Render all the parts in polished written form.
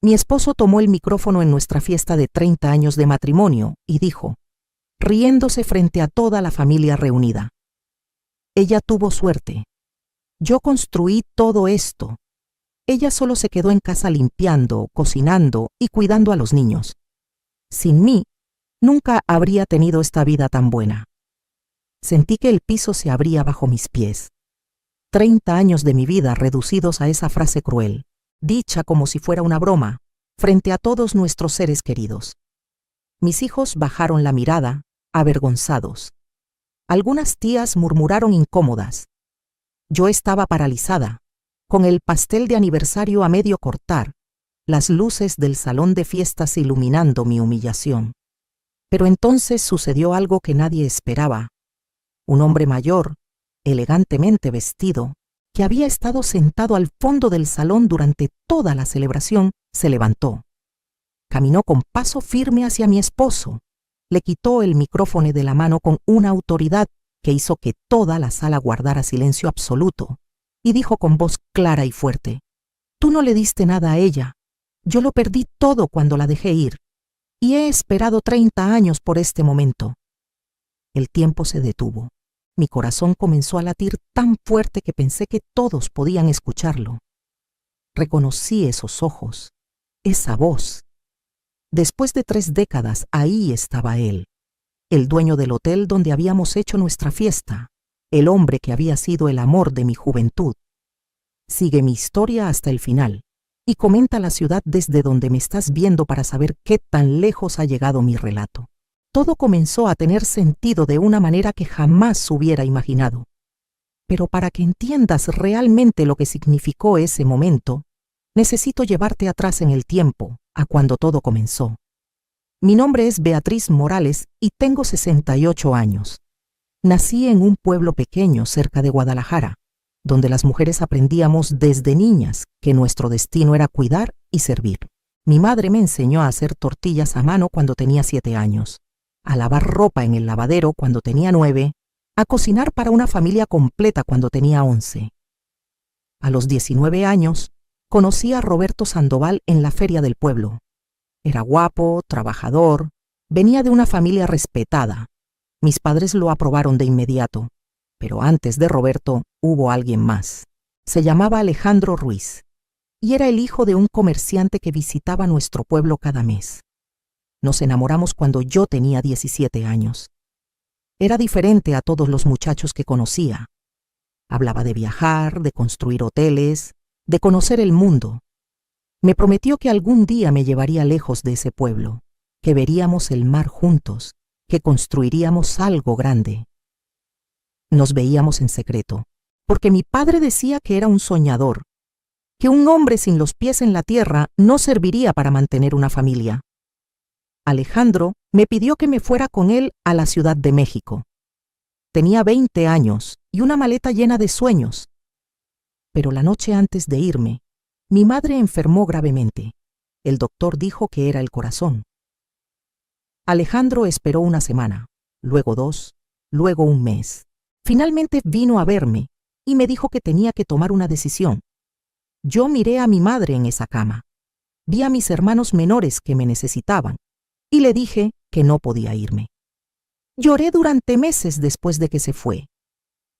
mi esposo tomó el micrófono en nuestra fiesta de 30 años de matrimonio y dijo, riéndose frente a toda la familia reunida: ella tuvo suerte. Yo construí todo esto. Ella solo se quedó en casa limpiando, cocinando y cuidando a los niños. Sin mí, nunca habría tenido esta vida tan buena. Sentí que el piso se abría bajo mis pies. 30 años de mi vida reducidos a esa frase cruel, dicha como si fuera una broma, frente a todos nuestros seres queridos. Mis hijos bajaron la mirada, avergonzados. Algunas tías murmuraron incómodas. Yo estaba paralizada, con el pastel de aniversario a medio cortar, las luces del salón de fiestas iluminando mi humillación. Pero entonces sucedió algo que nadie esperaba. Un hombre mayor, elegantemente vestido, que había estado sentado al fondo del salón durante toda la celebración, se levantó. Caminó con paso firme hacia mi esposo. Le quitó el micrófono de la mano con una autoridad que hizo que toda la sala guardara silencio absoluto, y dijo con voz clara y fuerte: «Tú no le diste nada a ella. Yo lo perdí todo cuando la dejé ir, y he esperado 30 años por este momento». El tiempo se detuvo. Mi corazón comenzó a latir tan fuerte que pensé que todos podían escucharlo. Reconocí esos ojos, esa voz. Después de 3 décadas, ahí estaba él, el dueño del hotel donde habíamos hecho nuestra fiesta, el hombre que había sido el amor de mi juventud. Sigue mi historia hasta el final y comenta la ciudad desde donde me estás viendo para saber qué tan lejos ha llegado mi relato. Todo comenzó a tener sentido de una manera que jamás hubiera imaginado. Pero para que entiendas realmente lo que significó ese momento, necesito llevarte atrás en el tiempo, a cuando todo comenzó. Mi nombre es Beatriz Morales y tengo 68 años. Nací en un pueblo pequeño cerca de Guadalajara, donde las mujeres aprendíamos desde niñas que nuestro destino era cuidar y servir. Mi madre me enseñó a hacer tortillas a mano cuando tenía 7 años, a lavar ropa en el lavadero cuando tenía 9, a cocinar para una familia completa cuando tenía 11. A los 19 años, conocí a Roberto Sandoval en la feria del pueblo. Era guapo, trabajador, venía de una familia respetada. Mis padres lo aprobaron de inmediato, pero antes de Roberto hubo alguien más. Se llamaba Alejandro Ruiz, y era el hijo de un comerciante que visitaba nuestro pueblo cada mes. Nos enamoramos cuando yo tenía 17 años. Era diferente a todos los muchachos que conocía. Hablaba de viajar, de construir hoteles, de conocer el mundo. Me prometió que algún día me llevaría lejos de ese pueblo, que veríamos el mar juntos, que construiríamos algo grande. Nos veíamos en secreto, porque mi padre decía que era un soñador, que un hombre sin los pies en la tierra no serviría para mantener una familia. Alejandro me pidió que me fuera con él a la Ciudad de México. Tenía 20 años y una maleta llena de sueños. Pero la noche antes de irme, mi madre enfermó gravemente. El doctor dijo que era el corazón. Alejandro esperó una semana, luego 2, luego un mes. Finalmente vino a verme y me dijo que tenía que tomar una decisión. Yo miré a mi madre en esa cama. Vi a mis hermanos menores que me necesitaban y le dije que no podía irme. Lloré durante meses después de que se fue.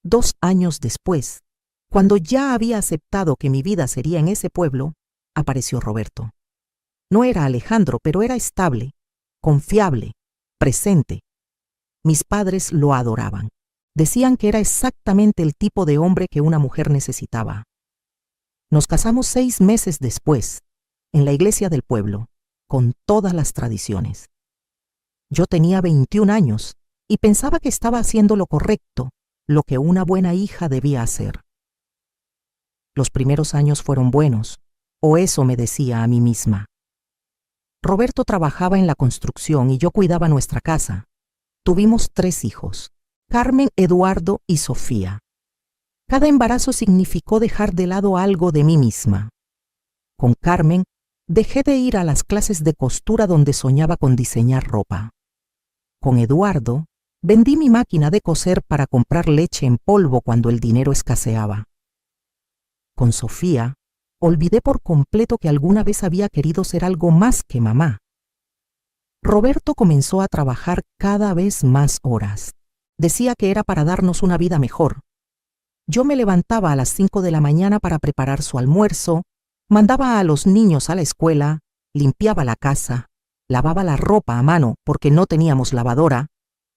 2 años después, cuando ya había aceptado que mi vida sería en ese pueblo, apareció Roberto. No era Alejandro, pero era estable, confiable, presente. Mis padres lo adoraban. Decían que era exactamente el tipo de hombre que una mujer necesitaba. Nos casamos 6 meses después, en la iglesia del pueblo, con todas las tradiciones. Yo tenía 21 años y pensaba que estaba haciendo lo correcto, lo que una buena hija debía hacer. Los primeros años fueron buenos, o eso me decía a mí misma. Roberto trabajaba en la construcción y yo cuidaba nuestra casa. Tuvimos 3 hijos, Carmen, Eduardo y Sofía. Cada embarazo significó dejar de lado algo de mí misma. Con Carmen, dejé de ir a las clases de costura donde soñaba con diseñar ropa. Con Eduardo, vendí mi máquina de coser para comprar leche en polvo cuando el dinero escaseaba. Con Sofía, olvidé por completo que alguna vez había querido ser algo más que mamá. Roberto comenzó a trabajar cada vez más horas. Decía que era para darnos una vida mejor. Yo me levantaba a las 5 de la mañana para preparar su almuerzo, mandaba a los niños a la escuela, limpiaba la casa, lavaba la ropa a mano porque no teníamos lavadora,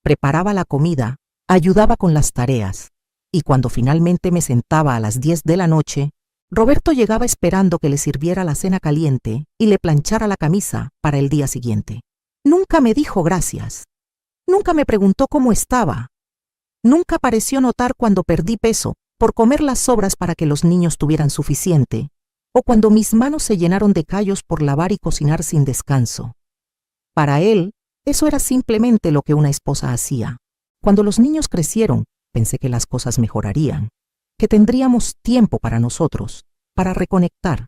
preparaba la comida, ayudaba con las tareas, y cuando finalmente me sentaba a las 10 de la noche, Roberto llegaba esperando que le sirviera la cena caliente y le planchara la camisa para el día siguiente. Nunca me dijo gracias. Nunca me preguntó cómo estaba. Nunca pareció notar cuando perdí peso por comer las sobras para que los niños tuvieran suficiente, o cuando mis manos se llenaron de callos por lavar y cocinar sin descanso. Para él, eso era simplemente lo que una esposa hacía. Cuando los niños crecieron, pensé que las cosas mejorarían, que tendríamos tiempo para nosotros, para reconectar.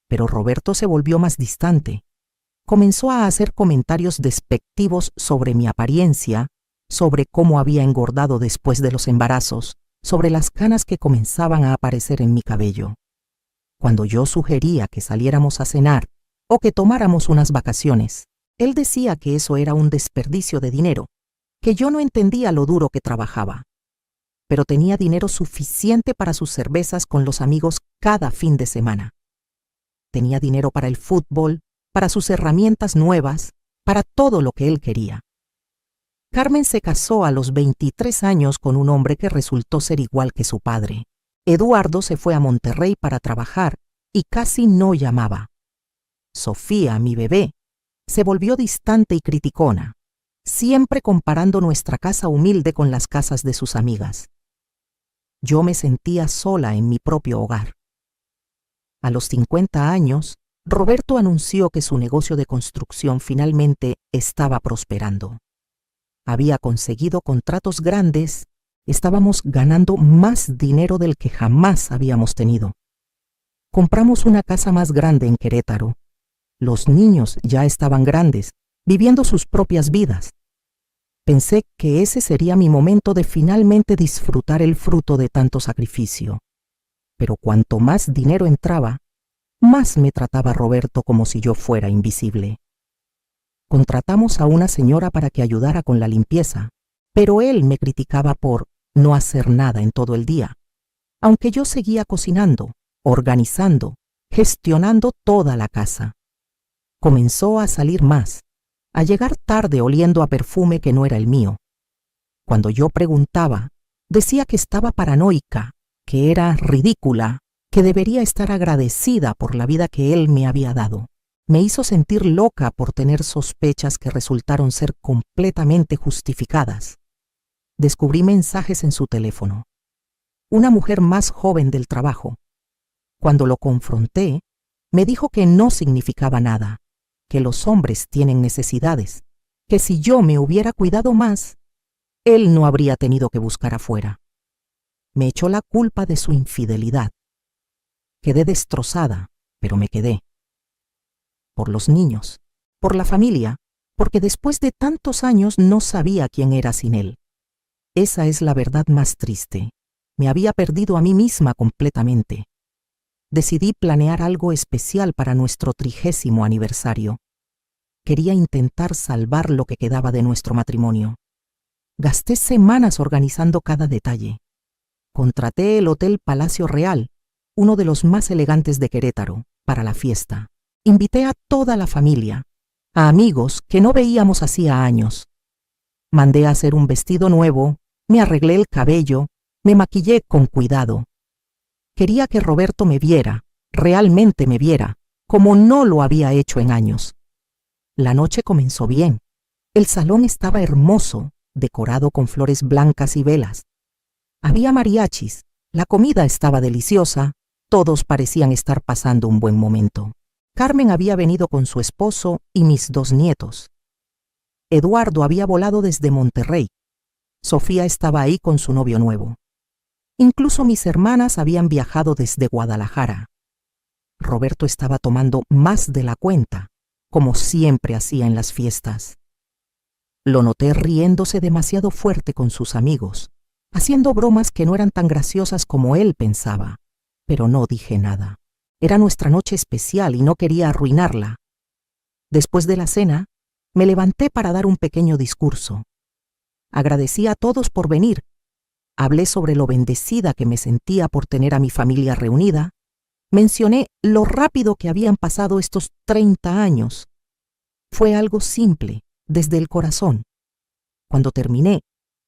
Pero Roberto se volvió más distante. Comenzó a hacer comentarios despectivos sobre mi apariencia, sobre cómo había engordado después de los embarazos, sobre las canas que comenzaban a aparecer en mi cabello. Cuando yo sugería que saliéramos a cenar o que tomáramos unas vacaciones, él decía que eso era un desperdicio de dinero, que yo no entendía lo duro que trabajaba. Pero tenía dinero suficiente para sus cervezas con los amigos cada fin de semana. Tenía dinero para el fútbol, para sus herramientas nuevas, para todo lo que él quería. Carmen se casó a los 23 años con un hombre que resultó ser igual que su padre. Eduardo se fue a Monterrey para trabajar y casi no llamaba. Sofía, mi bebé, se volvió distante y criticona, siempre comparando nuestra casa humilde con las casas de sus amigas. Yo me sentía sola en mi propio hogar. A los 50 años, Roberto anunció que su negocio de construcción finalmente estaba prosperando. Había conseguido contratos grandes, estábamos ganando más dinero del que jamás habíamos tenido. Compramos una casa más grande en Querétaro. Los niños ya estaban grandes, viviendo sus propias vidas. Pensé que ese sería mi momento de finalmente disfrutar el fruto de tanto sacrificio. Pero cuanto más dinero entraba, más me trataba Roberto como si yo fuera invisible. Contratamos a una señora para que ayudara con la limpieza, pero él me criticaba por no hacer nada en todo el día, aunque yo seguía cocinando, organizando, gestionando toda la casa. Comenzó a salir más, a llegar tarde oliendo a perfume que no era el mío. Cuando yo preguntaba, decía que estaba paranoica, que era ridícula, que debería estar agradecida por la vida que él me había dado. Me hizo sentir loca por tener sospechas que resultaron ser completamente justificadas. Descubrí mensajes en su teléfono. Una mujer más joven del trabajo. Cuando lo confronté, me dijo que no significaba nada, que los hombres tienen necesidades, que si yo me hubiera cuidado más, él no habría tenido que buscar afuera. Me echó la culpa de su infidelidad. Quedé destrozada, pero me quedé. Por los niños, por la familia, porque después de tantos años no sabía quién era sin él. Esa es la verdad más triste. Me había perdido a mí misma completamente. Decidí planear algo especial para nuestro 30º aniversario. Quería intentar salvar lo que quedaba de nuestro matrimonio. Gasté semanas organizando cada detalle. Contraté el Hotel Palacio Real, uno de los más elegantes de Querétaro, para la fiesta. Invité a toda la familia, a amigos que no veíamos hacía años. Mandé a hacer un vestido nuevo, me arreglé el cabello, me maquillé con cuidado. Quería que Roberto me viera, realmente me viera, como no lo había hecho en años. La noche comenzó bien. El salón estaba hermoso, decorado con flores blancas y velas. Había mariachis, la comida estaba deliciosa, todos parecían estar pasando un buen momento. Carmen había venido con su esposo y mis 2 nietos. Eduardo había volado desde Monterrey. Sofía estaba ahí con su novio nuevo. Incluso mis hermanas habían viajado desde Guadalajara. Roberto estaba tomando más de la cuenta, como siempre hacía en las fiestas. Lo noté riéndose demasiado fuerte con sus amigos, haciendo bromas que no eran tan graciosas como él pensaba, pero no dije nada. Era nuestra noche especial y no quería arruinarla. Después de la cena, me levanté para dar un pequeño discurso. Agradecí a todos por venir. Hablé sobre lo bendecida que me sentía por tener a mi familia reunida. Mencioné lo rápido que habían pasado estos 30 años. Fue algo simple, desde el corazón. Cuando terminé,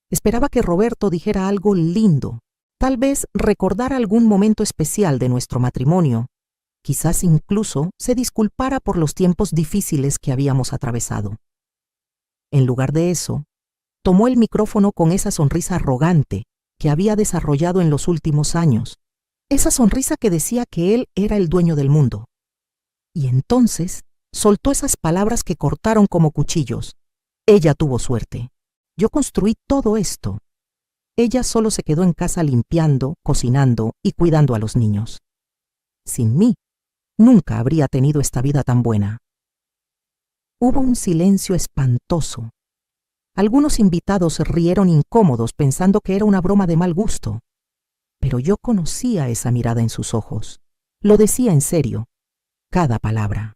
esperaba que Roberto dijera algo lindo, tal vez recordara algún momento especial de nuestro matrimonio, quizás incluso se disculpara por los tiempos difíciles que habíamos atravesado. En lugar de eso, tomó el micrófono con esa sonrisa arrogante que había desarrollado en los últimos años, esa sonrisa que decía que él era el dueño del mundo. Y entonces soltó esas palabras que cortaron como cuchillos. Ella tuvo suerte. Yo construí todo esto. Ella solo se quedó en casa limpiando, cocinando y cuidando a los niños. Sin mí, nunca habría tenido esta vida tan buena. Hubo un silencio espantoso. Algunos invitados se rieron incómodos pensando que era una broma de mal gusto. Pero yo conocía esa mirada en sus ojos. Lo decía en serio, cada palabra.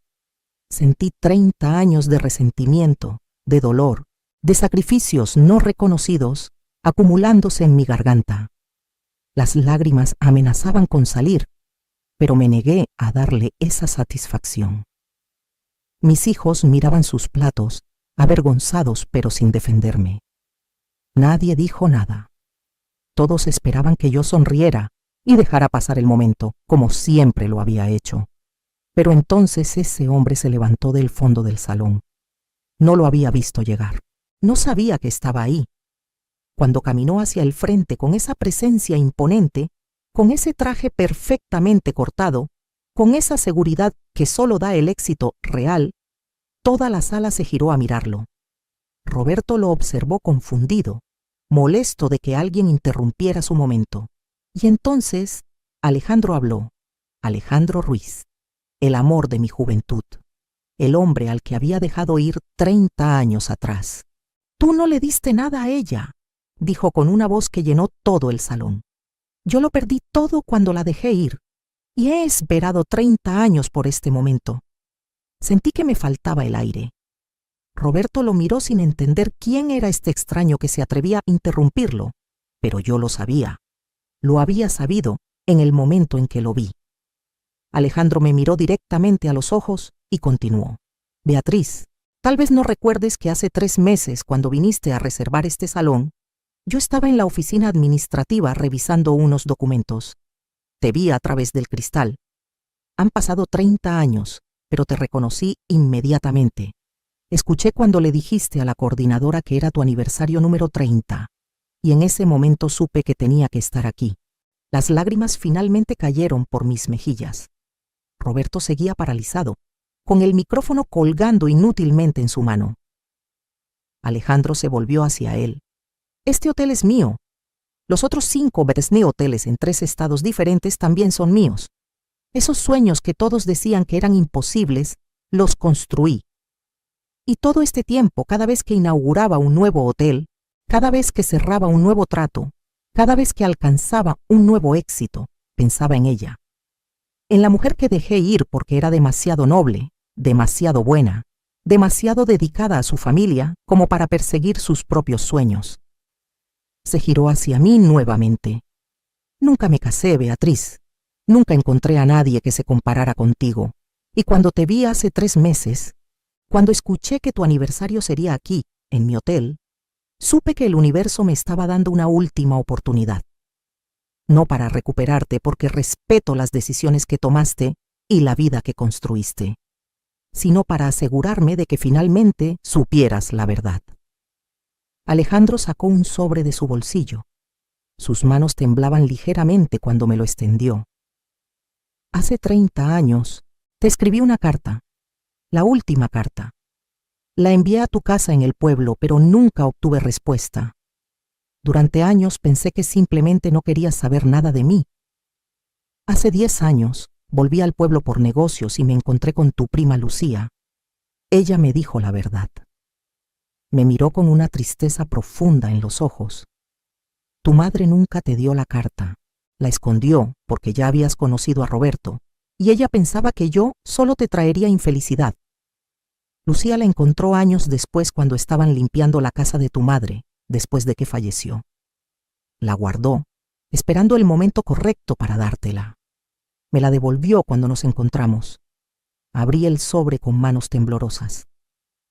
Sentí 30 años de resentimiento, de dolor, de sacrificios no reconocidos acumulándose en mi garganta. Las lágrimas amenazaban con salir, pero me negué a darle esa satisfacción. Mis hijos miraban sus platos, avergonzados pero sin defenderme. Nadie dijo nada. Todos esperaban que yo sonriera y dejara pasar el momento, como siempre lo había hecho. Pero entonces ese hombre se levantó del fondo del salón. No lo había visto llegar. No sabía que estaba ahí. Cuando caminó hacia el frente con esa presencia imponente, con ese traje perfectamente cortado, con esa seguridad que solo da el éxito real, toda la sala se giró a mirarlo. Roberto lo observó confundido, molesto de que alguien interrumpiera su momento. Y entonces Alejandro habló. Alejandro Ruiz, el amor de mi juventud, el hombre al que había dejado ir 30 años atrás. «Tú no le diste nada a ella», dijo con una voz que llenó todo el salón. «Yo lo perdí todo cuando la dejé ir, y he esperado 30 años por este momento». Sentí que me faltaba el aire. Roberto lo miró sin entender quién era este extraño que se atrevía a interrumpirlo, pero yo lo sabía. Lo había sabido en el momento en que lo vi. Alejandro me miró directamente a los ojos y continuó. «Beatriz, tal vez no recuerdes que hace 3 meses, cuando viniste a reservar este salón, yo estaba en la oficina administrativa revisando unos documentos. Te vi a través del cristal. Han pasado 30 años, pero te reconocí inmediatamente. Escuché cuando le dijiste a la coordinadora que era tu aniversario número 30, y en ese momento supe que tenía que estar aquí». Las lágrimas finalmente cayeron por mis mejillas. Roberto seguía paralizado, con el micrófono colgando inútilmente en su mano. Alejandro se volvió hacia él. «Este hotel es mío. Los otros 5 Bresnay hoteles en 3 estados diferentes también son míos. Esos sueños que todos decían que eran imposibles, los construí. Y todo este tiempo, cada vez que inauguraba un nuevo hotel, cada vez que cerraba un nuevo trato, cada vez que alcanzaba un nuevo éxito, pensaba en ella. En la mujer que dejé ir porque era demasiado noble, demasiado buena, demasiado dedicada a su familia como para perseguir sus propios sueños». Se giró hacia mí nuevamente. «Nunca me casé, Beatriz. Nunca encontré a nadie que se comparara contigo. Y cuando te vi hace 3 meses, cuando escuché que tu aniversario sería aquí, en mi hotel, supe que el universo me estaba dando una última oportunidad. No para recuperarte, porque respeto las decisiones que tomaste y la vida que construiste, sino para asegurarme de que finalmente supieras la verdad». Alejandro sacó un sobre de su bolsillo. Sus manos temblaban ligeramente cuando me lo extendió. «Hace 30 años te escribí una carta, la última carta. La envié a tu casa en el pueblo, pero nunca obtuve respuesta. Durante años pensé que simplemente no querías saber nada de mí. Hace 10 años volví al pueblo por negocios y me encontré con tu prima Lucía. Ella me dijo la verdad». Me miró con una tristeza profunda en los ojos. «Tu madre nunca te dio la carta. La escondió porque ya habías conocido a Roberto, y ella pensaba que yo solo te traería infelicidad. Lucía la encontró años después cuando estaban limpiando la casa de tu madre, después de que falleció. La guardó, esperando el momento correcto para dártela. Me la devolvió cuando nos encontramos. Abrí el sobre con manos temblorosas.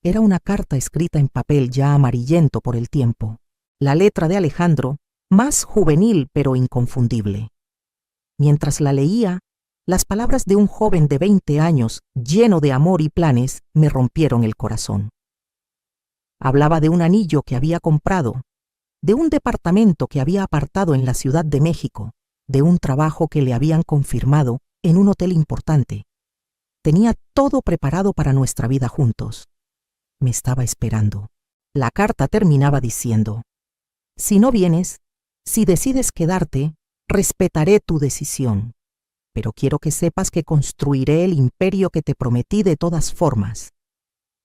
Era una carta escrita en papel ya amarillento por el tiempo. La letra de Alejandro, más juvenil pero inconfundible. Mientras la leía, las palabras de un joven de 20 años, lleno de amor y planes, me rompieron el corazón. Hablaba de un anillo que había comprado, de un departamento que había apartado en la Ciudad de México, de un trabajo que le habían confirmado en un hotel importante. Tenía todo preparado para nuestra vida juntos. Me estaba esperando. La carta terminaba diciendo: si no vienes, si decides quedarte, respetaré tu decisión, pero quiero que sepas que construiré el imperio que te prometí de todas formas.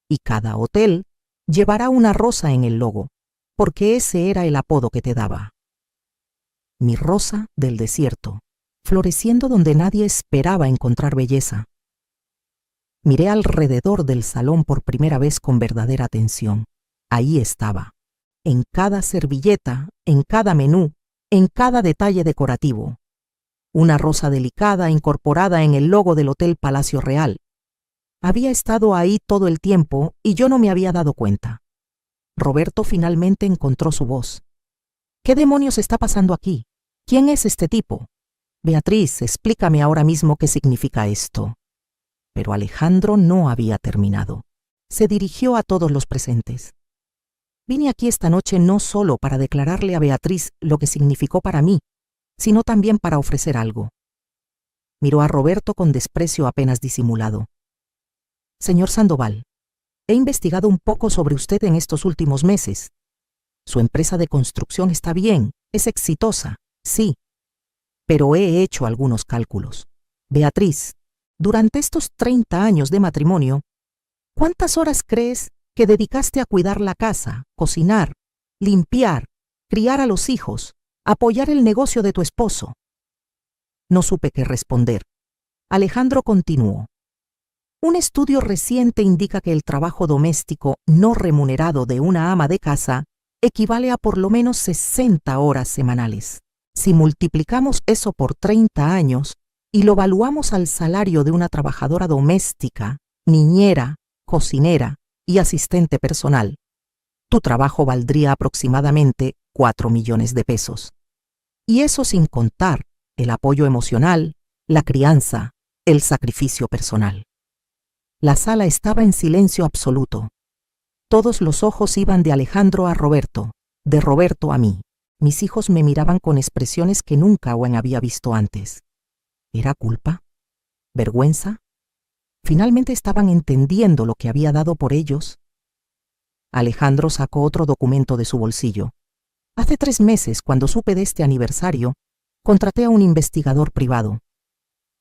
Y cada hotel llevará una rosa en el logo, porque ese era el apodo que te daba. Mi rosa del desierto, floreciendo donde nadie esperaba encontrar belleza. Miré alrededor del salón por primera vez con verdadera atención. Ahí estaba, en cada servilleta, en cada menú, en cada detalle decorativo. Una rosa delicada incorporada en el logo del Hotel Palacio Real. Había estado ahí todo el tiempo y yo no me había dado cuenta. Roberto finalmente encontró su voz. ¿Qué demonios está pasando aquí? ¿Quién es este tipo? Beatriz, explícame ahora mismo qué significa esto. Pero Alejandro no había terminado. Se dirigió a todos los presentes. Vine aquí esta noche no solo para declararle a Beatriz lo que significó para mí, sino también para ofrecer algo. Miró a Roberto con desprecio apenas disimulado. Señor Sandoval, he investigado un poco sobre usted en estos últimos meses. Su empresa de construcción está bien, es exitosa, sí, pero he hecho algunos cálculos. Beatriz, durante estos 30 años de matrimonio, ¿cuántas horas crees que dedicaste a cuidar la casa, cocinar, limpiar, criar a los hijos, apoyar el negocio de tu esposo? No supe qué responder. Alejandro continuó. Un estudio reciente indica que el trabajo doméstico no remunerado de una ama de casa equivale a por lo menos 60 horas semanales. Si multiplicamos eso por 30 años y lo valuamos al salario de una trabajadora doméstica, niñera, cocinera y asistente personal, tu trabajo valdría aproximadamente 4 millones de pesos. Y eso sin contar el apoyo emocional, la crianza, el sacrificio personal. La sala estaba en silencio absoluto. Todos los ojos iban de Alejandro a Roberto, de Roberto a mí. Mis hijos me miraban con expresiones que nunca había visto antes. ¿Era culpa? ¿Vergüenza? ¿Finalmente estaban entendiendo lo que había dado por ellos? Alejandro sacó otro documento de su bolsillo. Hace 3 meses, cuando supe de este aniversario, contraté a un investigador privado.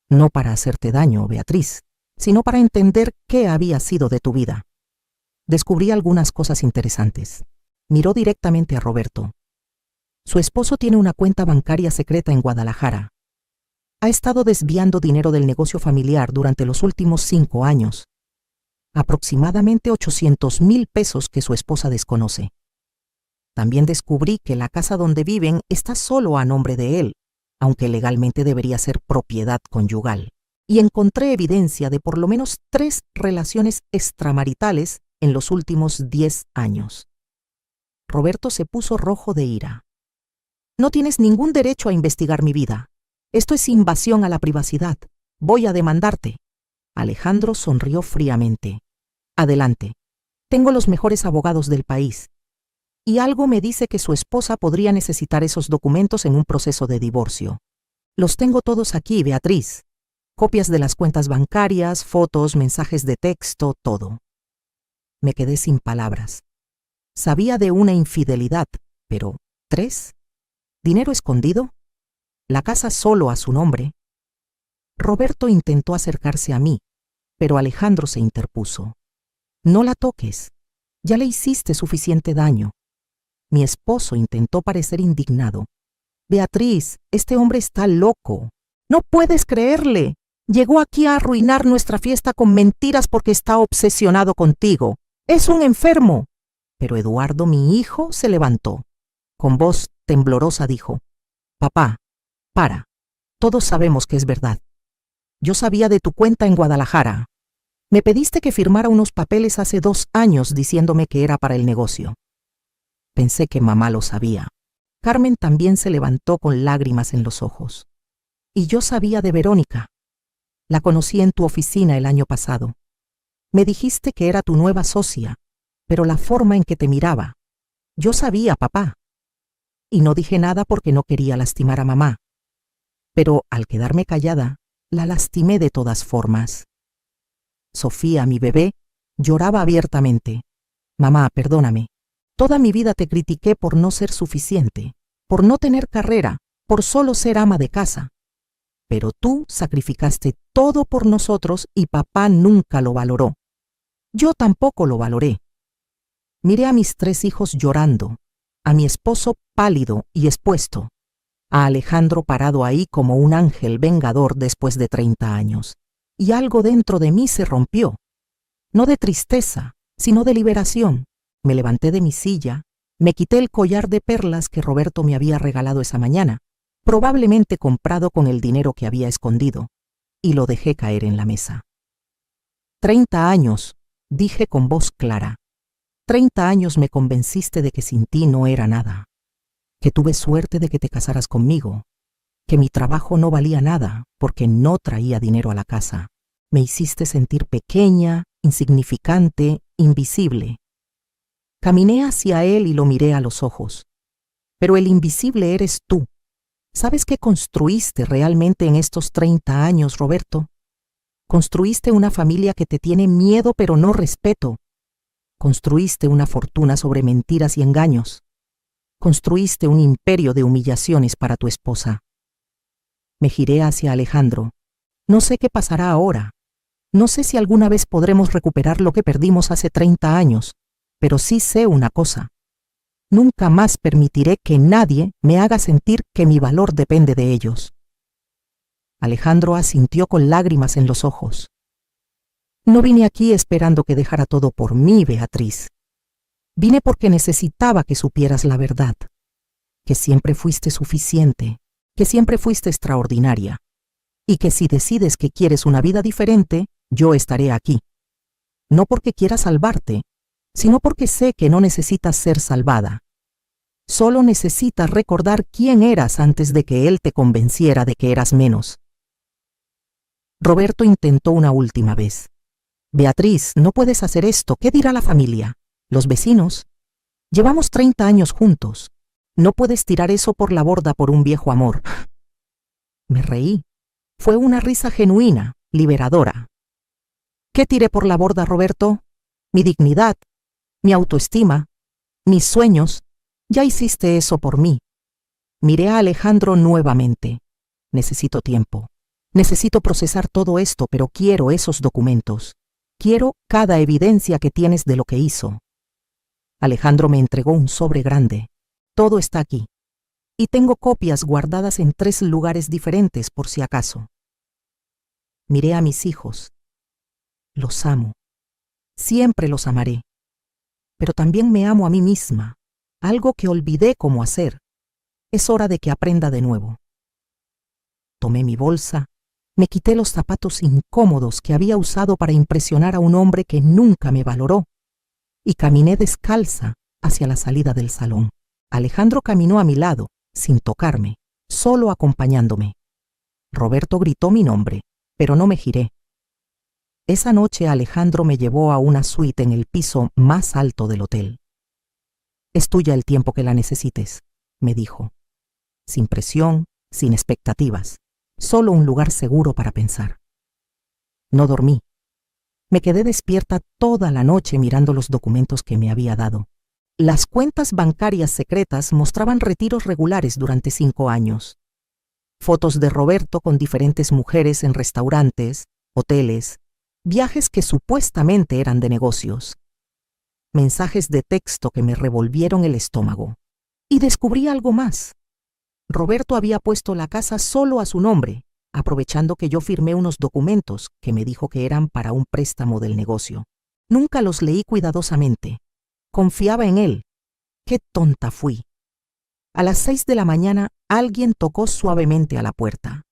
No para hacerte daño, Beatriz, sino para entender qué había sido de tu vida. Descubrí algunas cosas interesantes. Miró directamente a Roberto. Su esposo tiene una cuenta bancaria secreta en Guadalajara. Ha estado desviando dinero del negocio familiar durante los últimos 5 años. Aproximadamente 800,000 pesos que su esposa desconoce. También descubrí que la casa donde viven está solo a nombre de él, aunque legalmente debería ser propiedad conyugal. Y encontré evidencia de por lo menos 3 relaciones extramaritales en los últimos 10 años. Roberto se puso rojo de ira. No tienes ningún derecho a investigar mi vida. Esto es invasión a la privacidad. Voy a demandarte. Alejandro sonrió fríamente. Adelante. Tengo los mejores abogados del país. Y algo me dice que su esposa podría necesitar esos documentos en un proceso de divorcio. Los tengo todos aquí, Beatriz. Copias de las cuentas bancarias, fotos, mensajes de texto, todo. Me quedé sin palabras. Sabía de una infidelidad, pero ¿3? ¿Dinero escondido? ¿La casa solo a su nombre? Roberto intentó acercarse a mí, pero Alejandro se interpuso. No la toques. Ya le hiciste suficiente daño. Mi esposo intentó parecer indignado. Beatriz, este hombre está loco. No puedes creerle. Llegó aquí a arruinar nuestra fiesta con mentiras porque está obsesionado contigo. Es un enfermo. Pero Eduardo, mi hijo, se levantó. Con voz temblorosa dijo: Papá, para. Todos sabemos que es verdad. Yo sabía de tu cuenta en Guadalajara. Me pediste que firmara unos papeles hace 2 años diciéndome que era para el negocio. Pensé que mamá lo sabía. Carmen también se levantó con lágrimas en los ojos. Y yo sabía de Verónica. La conocí en tu oficina el año pasado. Me dijiste que era tu nueva socia, pero la forma en que te miraba. Yo sabía, papá. Y no dije nada porque no quería lastimar a mamá. Pero al quedarme callada, la lastimé de todas formas. Sofía, mi bebé, lloraba abiertamente. Mamá, perdóname. Toda mi vida te critiqué por no ser suficiente, por no tener carrera, por solo ser ama de casa. Pero tú sacrificaste todo por nosotros y papá nunca lo valoró. Yo tampoco lo valoré. Miré a mis 3 hijos llorando, a mi esposo pálido y expuesto, a Alejandro parado ahí como un ángel vengador después de 30 años, y algo dentro de mí se rompió. No de tristeza, sino de liberación. Me levanté de mi silla, me quité el collar de perlas que Roberto me había regalado esa mañana, probablemente comprado con el dinero que había escondido, y lo dejé caer en la mesa. 30 años, dije con voz clara. 30 años me convenciste de que sin ti no era nada, que tuve suerte de que te casaras conmigo, que mi trabajo no valía nada porque no traía dinero a la casa. Me hiciste sentir pequeña, insignificante, invisible. Caminé hacia él y lo miré a los ojos. Pero el invisible eres tú. ¿Sabes qué construiste realmente en estos 30 años, Roberto? Construiste una familia que te tiene miedo pero no respeto. Construiste una fortuna sobre mentiras y engaños. Construiste un imperio de humillaciones para tu esposa. Me giré hacia Alejandro. No sé qué pasará ahora. No sé si alguna vez podremos recuperar lo que perdimos hace 30 años, pero sí sé una cosa. Nunca más permitiré que nadie me haga sentir que mi valor depende de ellos. Alejandro asintió con lágrimas en los ojos. No vine aquí esperando que dejara todo por mí, Beatriz. Vine porque necesitaba que supieras la verdad, que siempre fuiste suficiente, que siempre fuiste extraordinaria, y que si decides que quieres una vida diferente, yo estaré aquí. No porque quiera salvarte, sino porque sé que no necesitas ser salvada. Solo necesitas recordar quién eras antes de que él te convenciera de que eras menos. Roberto intentó una última vez. Beatriz, no puedes hacer esto. ¿Qué dirá la familia? ¿Los vecinos? Llevamos 30 años juntos. No puedes tirar eso por la borda por un viejo amor. Me reí. Fue una risa genuina, liberadora. ¿Qué tiré por la borda, Roberto? Mi dignidad, mi autoestima, mis sueños. Ya hiciste eso por mí. Miré a Alejandro nuevamente. Necesito tiempo. Necesito procesar todo esto, pero quiero esos documentos. Quiero cada evidencia que tienes de lo que hizo. Alejandro me entregó un sobre grande. Todo está aquí. Y tengo copias guardadas en 3 lugares diferentes por si acaso. Miré a mis hijos. Los amo. Siempre los amaré. Pero también me amo a mí misma. Algo que olvidé cómo hacer. Es hora de que aprenda de nuevo. Tomé mi bolsa, me quité los zapatos incómodos que había usado para impresionar a un hombre que nunca me valoró, y caminé descalza hacia la salida del salón. Alejandro caminó a mi lado, sin tocarme, solo acompañándome. Roberto gritó mi nombre, pero no me giré. Esa noche Alejandro me llevó a una suite en el piso más alto del hotel. Es tuya el tiempo que la necesites, me dijo. Sin presión, sin expectativas, solo un lugar seguro para pensar. No dormí. Me quedé despierta toda la noche mirando los documentos que me había dado. Las cuentas bancarias secretas mostraban retiros regulares durante 5 años. Fotos de Roberto con diferentes mujeres en restaurantes, hoteles, viajes que supuestamente eran de negocios. Mensajes de texto que me revolvieron el estómago. Y descubrí algo más. Roberto había puesto la casa solo a su nombre, aprovechando que yo firmé unos documentos que me dijo que eran para un préstamo del negocio. Nunca los leí cuidadosamente. Confiaba en él. ¡Qué tonta fui! A las 6 de la mañana alguien tocó suavemente a la puerta.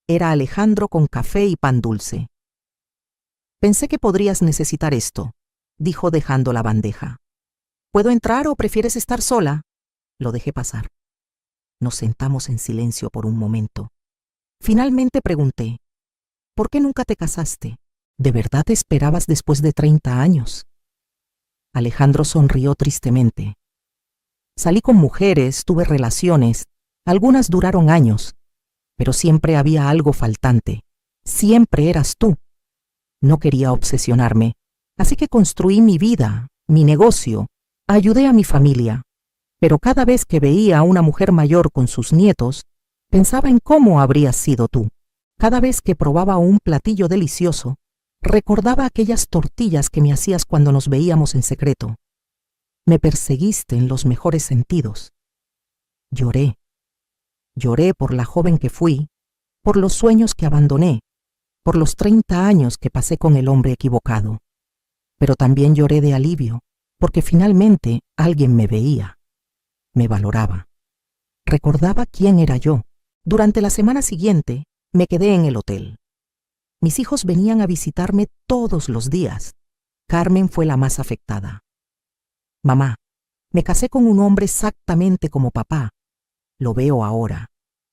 Era Alejandro con café y pan dulce. «Pensé que podrías necesitar esto», dijo dejando la bandeja. «¿Puedo entrar o prefieres estar sola?» Lo dejé pasar. Nos sentamos en silencio por un momento. Finalmente pregunté, «¿Por qué nunca te casaste? ¿De verdad te esperabas después de 30 años?» Alejandro sonrió tristemente. «Salí con mujeres, tuve relaciones, algunas duraron años, pero siempre había algo faltante. Siempre eras tú. No quería obsesionarme, así que construí mi vida, mi negocio, ayudé a mi familia. Pero cada vez que veía a una mujer mayor con sus nietos, pensaba en cómo habrías sido tú. Cada vez que probaba un platillo delicioso, recordaba aquellas tortillas que me hacías cuando nos veíamos en secreto. Me perseguiste en los mejores sentidos. Lloré. Lloré por la joven que fui, por los sueños que abandoné, por los 30 años que pasé con el hombre equivocado. Pero también lloré de alivio, porque finalmente alguien me veía, me valoraba. Recordaba quién era yo. Durante la semana siguiente, me quedé en el hotel. Mis hijos venían a visitarme todos los días. Carmen fue la más afectada. «Mamá, me casé con un hombre exactamente como papá. Lo veo ahora,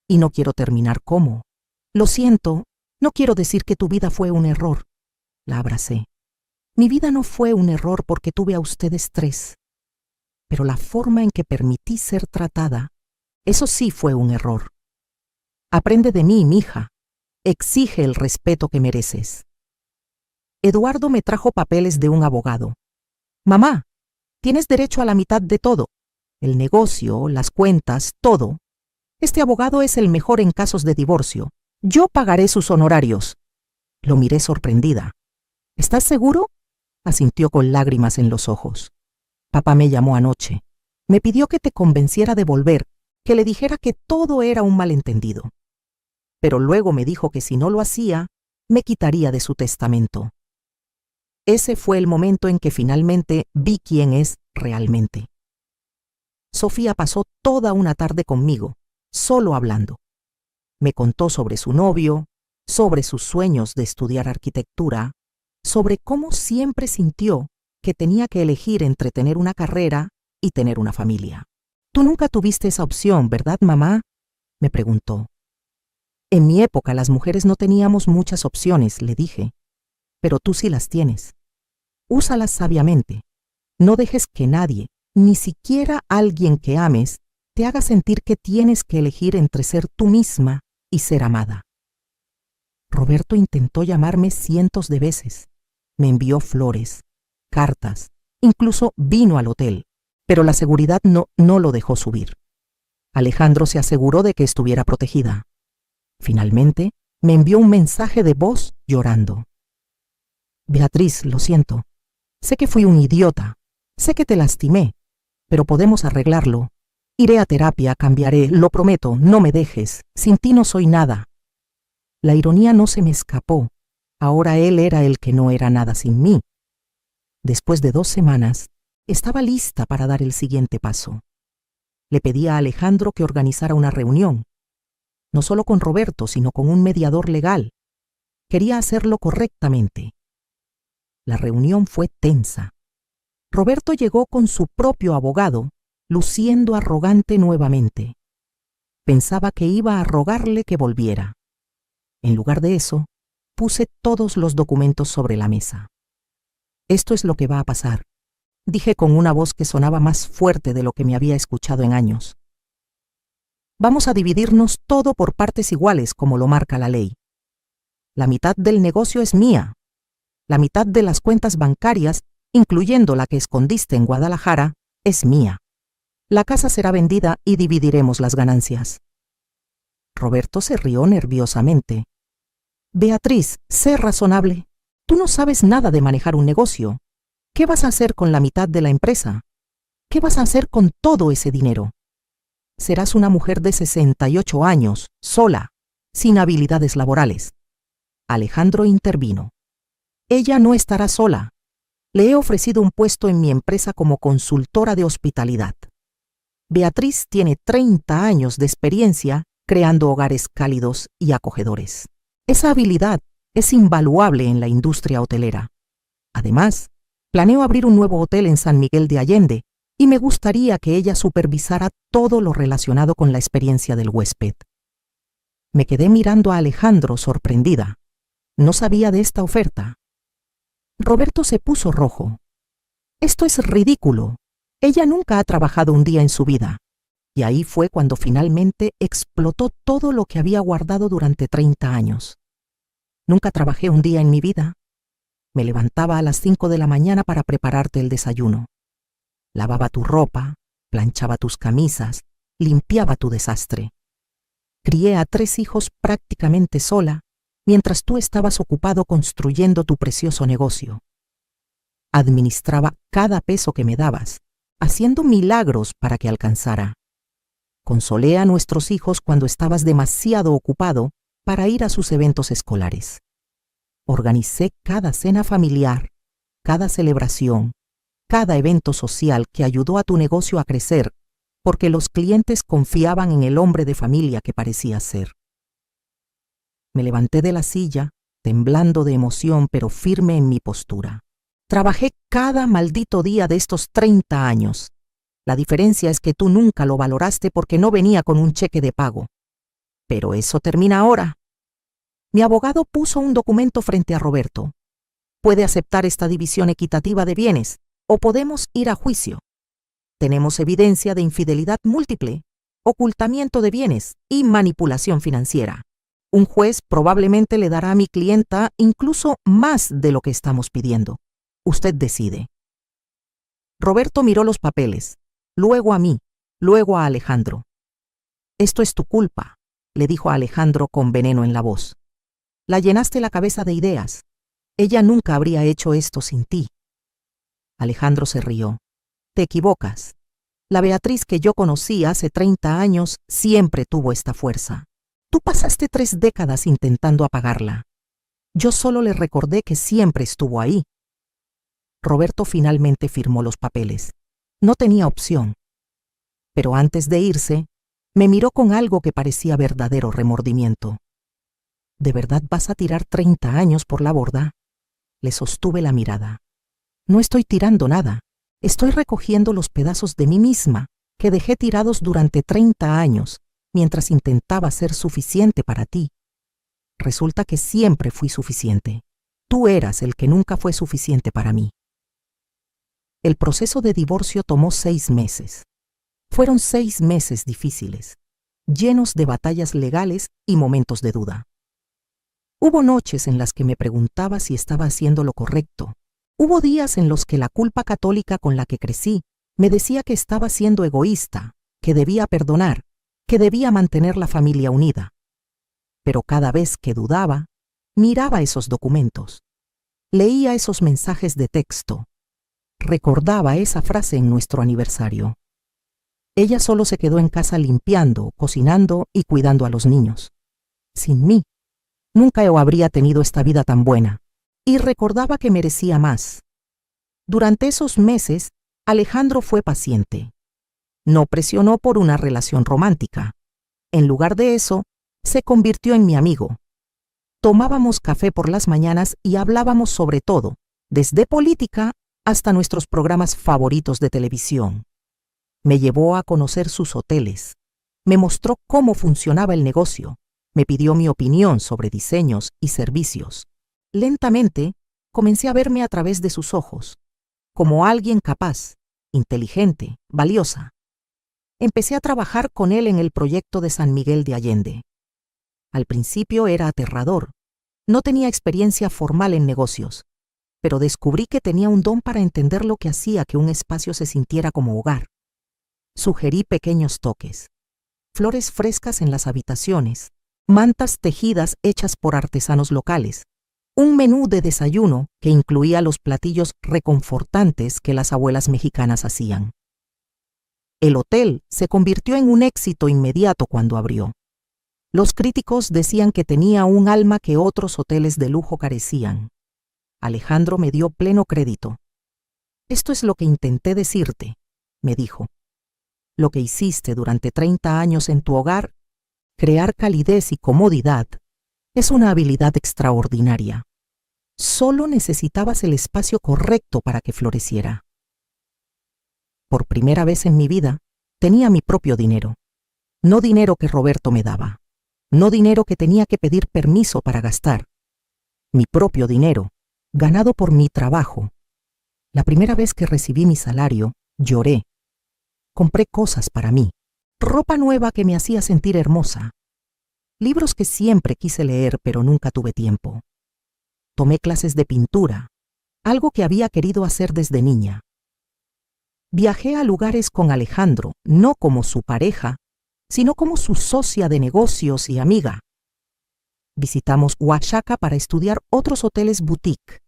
y no quiero terminar como. Lo siento, no quiero decir que tu vida fue un error». La abracé. «Mi vida no fue un error porque tuve a ustedes 3. Pero la forma en que permití ser tratada, eso sí fue un error. Aprende de mí, mija. Exige el respeto que mereces». Eduardo me trajo papeles de un abogado. «Mamá, tienes derecho a la mitad de todo. El negocio, las cuentas, todo. Este abogado es el mejor en casos de divorcio. Yo pagaré sus honorarios». Lo miré sorprendida. «¿Estás seguro?», asintió con lágrimas en los ojos. «Papá me llamó anoche. Me pidió que te convenciera de volver, que le dijera que todo era un malentendido. Pero luego me dijo que si no lo hacía, me quitaría de su testamento». Ese fue el momento en que finalmente vi quién es realmente. Sofía pasó toda una tarde conmigo, solo hablando. Me contó sobre su novio, sobre sus sueños de estudiar arquitectura, sobre cómo siempre sintió que tenía que elegir entre tener una carrera y tener una familia. «Tú nunca tuviste esa opción, ¿verdad, mamá?», me preguntó. «En mi época las mujeres no teníamos muchas opciones», le dije, «pero tú sí las tienes. Úsalas sabiamente. No dejes que nadie, ni siquiera alguien que ames, te haga sentir que tienes que elegir entre ser tú misma y ser amada». Roberto intentó llamarme cientos de veces. Me envió flores, cartas, incluso vino al hotel, pero la seguridad no lo dejó subir. Alejandro se aseguró de que estuviera protegida. Finalmente, me envió un mensaje de voz llorando. «Beatriz, lo siento. Sé que fui un idiota. Sé que te lastimé, pero podemos arreglarlo. Iré a terapia, cambiaré, lo prometo, no me dejes. Sin ti no soy nada». La ironía no se me escapó. Ahora él era el que no era nada sin mí. Después de 2 semanas, estaba lista para dar el siguiente paso. Le pedí a Alejandro que organizara una reunión, no solo con Roberto, sino con un mediador legal. Quería hacerlo correctamente. La reunión fue tensa. Roberto llegó con su propio abogado, luciendo arrogante nuevamente. Pensaba que iba a rogarle que volviera. En lugar de eso, puse todos los documentos sobre la mesa. «Esto es lo que va a pasar», dije con una voz que sonaba más fuerte de lo que me había escuchado en años. «Vamos a dividirnos todo por partes iguales, como lo marca la ley. La mitad del negocio es mía. La mitad de las cuentas bancarias, incluyendo la que escondiste en Guadalajara, es mía. La casa será vendida y dividiremos las ganancias». Roberto se rió nerviosamente. «Beatriz, sé razonable. Tú no sabes nada de manejar un negocio. ¿Qué vas a hacer con la mitad de la empresa? ¿Qué vas a hacer con todo ese dinero? Serás una mujer de 68 años, sola, sin habilidades laborales. Alejandro intervino. Ella no estará sola. Le he ofrecido un puesto en mi empresa como consultora de hospitalidad. Beatriz tiene 30 años de experiencia creando hogares cálidos y acogedores. Esa habilidad es invaluable en la industria hotelera. Además, planeo abrir un nuevo hotel en San Miguel de Allende y me gustaría que ella supervisara todo lo relacionado con la experiencia del huésped. Me quedé mirando a Alejandro sorprendida. No sabía de esta oferta. Roberto se puso rojo. Esto es ridículo. Ella nunca ha trabajado un día en su vida. Y ahí fue cuando finalmente explotó todo lo que había guardado durante 30 años. Nunca trabajé un día en mi vida. Me levantaba a las 5 de la mañana para prepararte el desayuno. Lavaba tu ropa, planchaba tus camisas, limpiaba tu desastre. Crié a 3 hijos prácticamente sola, mientras tú estabas ocupado construyendo tu precioso negocio. Administraba cada peso que me dabas, haciendo milagros para que alcanzara. Consolé a nuestros hijos cuando estabas demasiado ocupado para ir a sus eventos escolares. Organicé cada cena familiar, cada celebración, cada evento social que ayudó a tu negocio a crecer, porque los clientes confiaban en el hombre de familia que parecía ser. Me levanté de la silla, temblando de emoción pero firme en mi postura. Trabajé cada maldito día de estos 30 años. La diferencia es que tú nunca lo valoraste porque no venía con un cheque de pago. Pero eso termina ahora. Mi abogado puso un documento frente a Roberto. Puede aceptar esta división equitativa de bienes o podemos ir a juicio. Tenemos evidencia de infidelidad múltiple, ocultamiento de bienes y manipulación financiera. Un juez probablemente le dará a mi clienta incluso más de lo que estamos pidiendo. Usted decide. Roberto miró los papeles, luego a mí, luego a Alejandro. Esto es tu culpa, le dijo a Alejandro con veneno en la voz. La llenaste la cabeza de ideas. Ella nunca habría hecho esto sin ti. Alejandro se rió. Te equivocas. La Beatriz que yo conocí hace 30 años siempre tuvo esta fuerza. Tú pasaste 3 décadas intentando apagarla. Yo solo le recordé que siempre estuvo ahí. Roberto finalmente firmó los papeles. No tenía opción. Pero antes de irse, me miró con algo que parecía verdadero remordimiento. ¿De verdad vas a tirar 30 años por la borda? Le sostuve la mirada. No estoy tirando nada. Estoy recogiendo los pedazos de mí misma que dejé tirados durante 30 años mientras intentaba ser suficiente para ti. Resulta que siempre fui suficiente. Tú eras el que nunca fue suficiente para mí. El proceso de divorcio tomó 6 meses. Fueron 6 meses difíciles, llenos de batallas legales y momentos de duda. Hubo noches en las que me preguntaba si estaba haciendo lo correcto. Hubo días en los que la culpa católica con la que crecí me decía que estaba siendo egoísta, que debía perdonar, que debía mantener la familia unida. Pero cada vez que dudaba, miraba esos documentos, leía esos mensajes de texto, recordaba esa frase en nuestro aniversario. Ella solo se quedó en casa limpiando, cocinando y cuidando a los niños. Sin mí, nunca yo habría tenido esta vida tan buena. Y recordaba que merecía más. Durante esos meses, Alejandro fue paciente. No presionó por una relación romántica. En lugar de eso, se convirtió en mi amigo. Tomábamos café por las mañanas y hablábamos sobre todo, desde política hasta nuestros programas favoritos de televisión. Me llevó a conocer sus hoteles. Me mostró cómo funcionaba el negocio. Me pidió mi opinión sobre diseños y servicios. Lentamente, comencé a verme a través de sus ojos, como alguien capaz, inteligente, valiosa. Empecé a trabajar con él en el proyecto de San Miguel de Allende. Al principio era aterrador. No tenía experiencia formal en negocios, pero descubrí que tenía un don para entender lo que hacía que un espacio se sintiera como hogar. Sugerí pequeños toques, flores frescas en las habitaciones, mantas tejidas hechas por artesanos locales, un menú de desayuno que incluía los platillos reconfortantes que las abuelas mexicanas hacían. El hotel se convirtió en un éxito inmediato cuando abrió. Los críticos decían que tenía un alma que otros hoteles de lujo carecían. Alejandro me dio pleno crédito. Esto es lo que intenté decirte, me dijo. Lo que hiciste durante 30 años en tu hogar, crear calidez y comodidad, es una habilidad extraordinaria. Solo necesitabas el espacio correcto para que floreciera. Por primera vez en mi vida, tenía mi propio dinero. No dinero que Roberto me daba. No dinero que tenía que pedir permiso para gastar. Mi propio dinero, ganado por mi trabajo. La primera vez que recibí mi salario, lloré. Compré cosas para mí, ropa nueva que me hacía sentir hermosa, libros que siempre quise leer pero nunca tuve tiempo. Tomé clases de pintura, algo que había querido hacer desde niña. Viajé a lugares con Alejandro, no como su pareja, sino como su socia de negocios y amiga. Visitamos Oaxaca para estudiar otros hoteles boutique.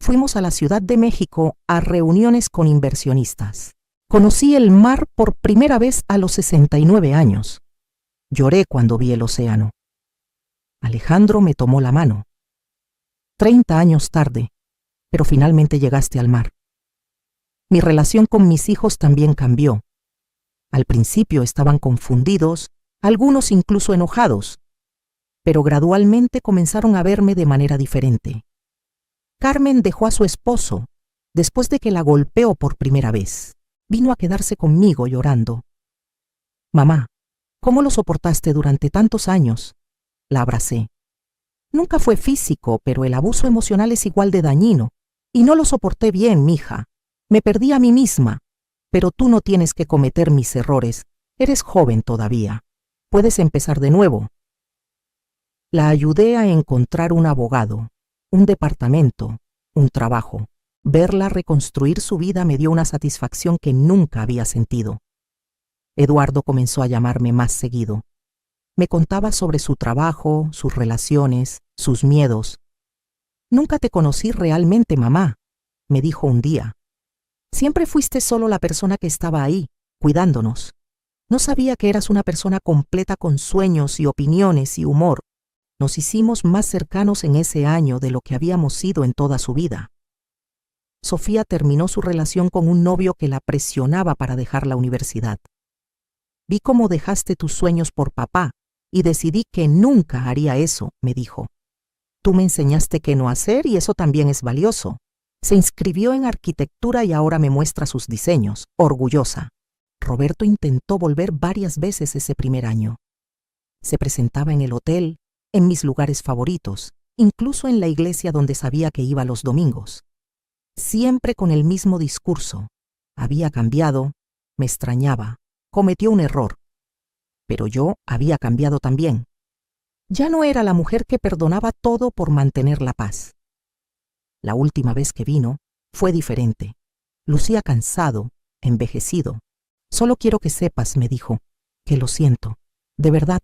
Fuimos a la Ciudad de México a reuniones con inversionistas. Conocí el mar por primera vez a los 69 años. Lloré cuando vi el océano. Alejandro me tomó la mano. 30 años tarde, pero finalmente llegaste al mar. Mi relación con mis hijos también cambió. Al principio estaban confundidos, algunos incluso enojados, pero gradualmente comenzaron a verme de manera diferente. Carmen dejó a su esposo después de que la golpeó por primera vez. Vino a quedarse conmigo llorando. Mamá, ¿cómo lo soportaste durante tantos años? La abracé. Nunca fue físico, pero el abuso emocional es igual de dañino. Y no lo soporté bien, mija. Me perdí a mí misma. Pero tú no tienes que cometer mis errores. Eres joven todavía. Puedes empezar de nuevo. La ayudé a encontrar un abogado, un departamento, un trabajo. Verla reconstruir su vida me dio una satisfacción que nunca había sentido. Eduardo comenzó a llamarme más seguido. Me contaba sobre su trabajo, sus relaciones, sus miedos. Nunca te conocí realmente, mamá, me dijo un día. Siempre fuiste solo la persona que estaba ahí, cuidándonos. No sabía que eras una persona completa con sueños y opiniones y humor. Nos hicimos más cercanos en ese año de lo que habíamos sido en toda su vida. Sofía terminó su relación con un novio que la presionaba para dejar la universidad. Vi cómo dejaste tus sueños por papá y decidí que nunca haría eso, me dijo. Tú me enseñaste qué no hacer y eso también es valioso. Se inscribió en arquitectura y ahora me muestra sus diseños, orgullosa. Roberto intentó volver varias veces ese primer año. Se presentaba en el hotel, en mis lugares favoritos, incluso en la iglesia donde sabía que iba los domingos. Siempre con el mismo discurso. Había cambiado, me extrañaba, cometió un error. Pero yo había cambiado también. Ya no era la mujer que perdonaba todo por mantener la paz. La última vez que vino fue diferente. Lucía cansado, envejecido. Solo quiero que sepas, me dijo, que lo siento, de verdad.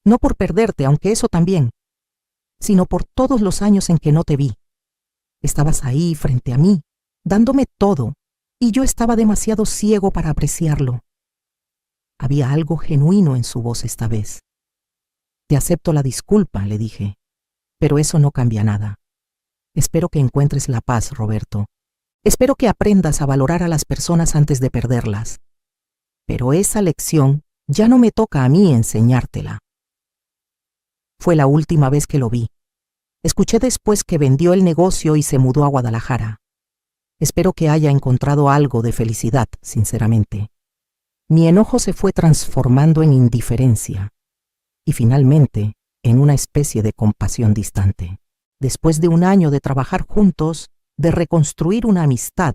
No por perderte, aunque eso también, sino por todos los años en que no te vi. Estabas ahí frente a mí, dándome todo, y yo estaba demasiado ciego para apreciarlo. Había algo genuino en su voz esta vez. Te acepto la disculpa, le dije, pero eso no cambia nada. Espero que encuentres la paz, Roberto. Espero que aprendas a valorar a las personas antes de perderlas. Pero esa lección ya no me toca a mí enseñártela. Fue la última vez que lo vi. Escuché después que vendió el negocio y se mudó a Guadalajara. Espero que haya encontrado algo de felicidad, sinceramente. Mi enojo se fue transformando en indiferencia y finalmente en una especie de compasión distante. Después de un año de trabajar juntos, de reconstruir una amistad,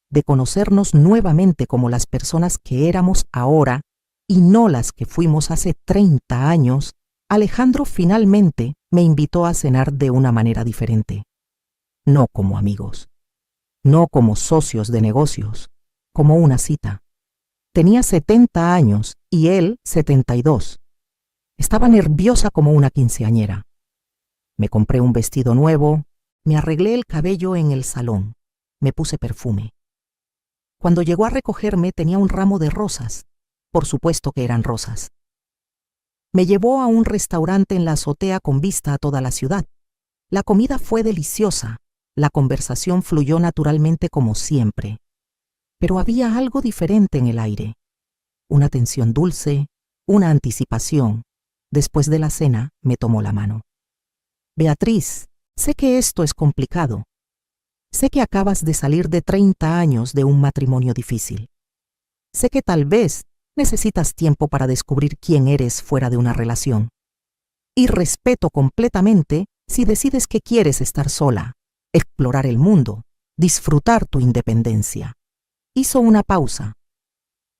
de conocernos nuevamente como las personas que éramos ahora y no las que fuimos hace 30 años, Alejandro finalmente me invitó a cenar de una manera diferente. No como amigos, no como socios de negocios, como una cita. Tenía 70 años y él 72. Estaba nerviosa como una quinceañera. Me compré un vestido nuevo, me arreglé el cabello en el salón, me puse perfume. Cuando llegó a recogerme tenía un ramo de rosas. Por supuesto que eran rosas. Me llevó a un restaurante en la azotea con vista a toda la ciudad. La comida fue deliciosa, la conversación fluyó naturalmente como siempre. Pero había algo diferente en el aire. Una tensión dulce, una anticipación. Después de la cena, me tomó la mano. Beatriz, sé que esto es complicado. Sé que acabas de salir de 30 años de un matrimonio difícil. Sé que tal vez necesitas tiempo para descubrir quién eres fuera de una relación. Y respeto completamente si decides que quieres estar sola, explorar el mundo, disfrutar tu independencia. Hizo una pausa.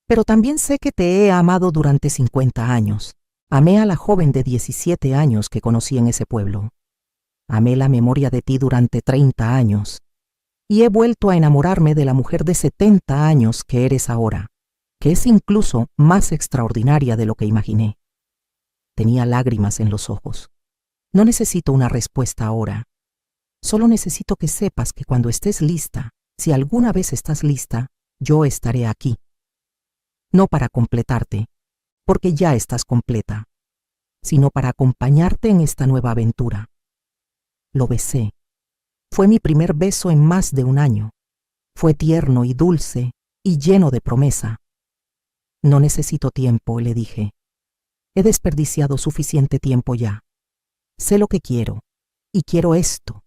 Pero también sé que te he amado durante 50 años. Amé a la joven de 17 años que conocí en ese pueblo. Amé la memoria de ti durante 30 años. Y he vuelto a enamorarme de la mujer de 70 años que eres ahora, que es incluso más extraordinaria de lo que imaginé. Tenía lágrimas en los ojos. No necesito una respuesta ahora. Solo necesito que sepas que cuando estés lista, si alguna vez estás lista, yo estaré aquí. No para completarte, porque ya estás completa, sino para acompañarte en esta nueva aventura. Lo besé. Fue mi primer beso en más de un año. Fue tierno y dulce y lleno de promesa. No necesito tiempo, le dije. He desperdiciado suficiente tiempo ya. Sé lo que quiero, y quiero esto.